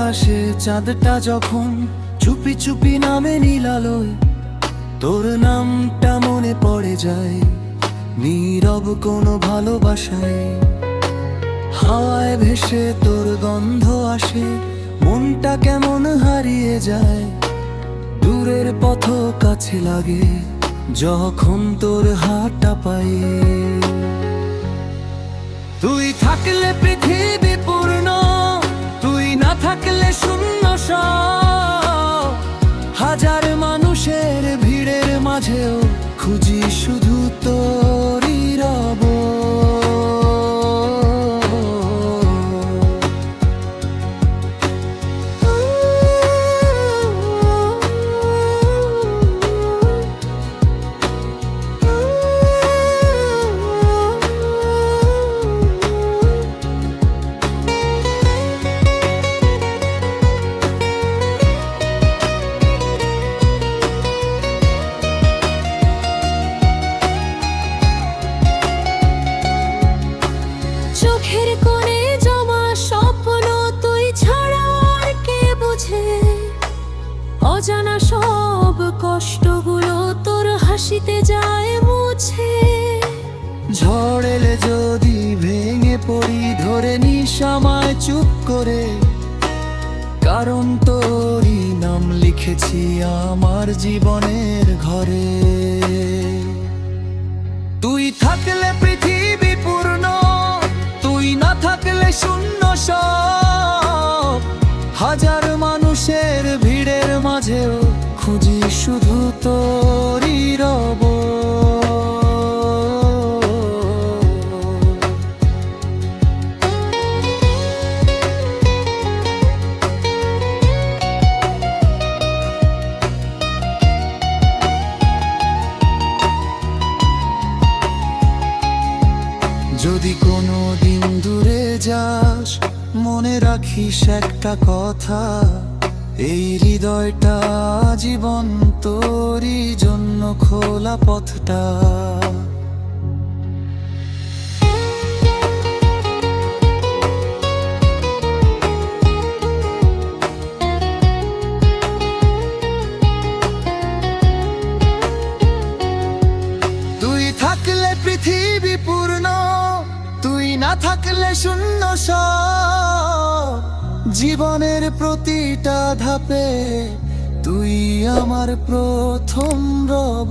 আকাশে চাঁদটা যখন চুপি চুপি নামে নীলালোয়, তোর নামটা মনে পড়ে যায় নীরব কোনো ভালোবাসায়। হাওয়ায় ভেসে তোর গন্ধ আসে, মনটা কেমন হারিয়ে যায়। দূরের পথ কাছে লাগে যখন তোর হাতটা পাই। তুই থাকলে পৃথিবী পূর্ণ, তুই না থাকলে শূন্য সব। হাজার মানুষের ভিড়ের মাঝেও খুঁজি শুধু তোরই রব। চোখের কোণে জমা স্বপ্ন তুই ছাড়া আর কে বুঝে। অজানা সব কষ্টগুলো তোর হাসিতে যায় মুছে। ঝড় এলে যদি ভেঙে পড়ি, ধরে নিস আমায় চুপ করে। কারণ তোরই নাম লিখেছি আমার জীবনের ঘরে। তুই থাকলে পৃথিবী পূর্ণ, তুই না থাকলে শূন্য সব। হাজার মানুষের ভিড়ের মাঝেও খুঁজি শুধু তোরই রব। যদি কোনো দিন দূরে যাস, মনে রাখিস একটা কথা। এই হৃদয়টা জীবন তোরই জন্য খোলা পথটা। তুই থাকলে পৃথিবী পূর্ণ, তুই না থাকলে শূন্য সব। জীবনের প্রতিটা ধাপে তুই আমার প্রথম রব।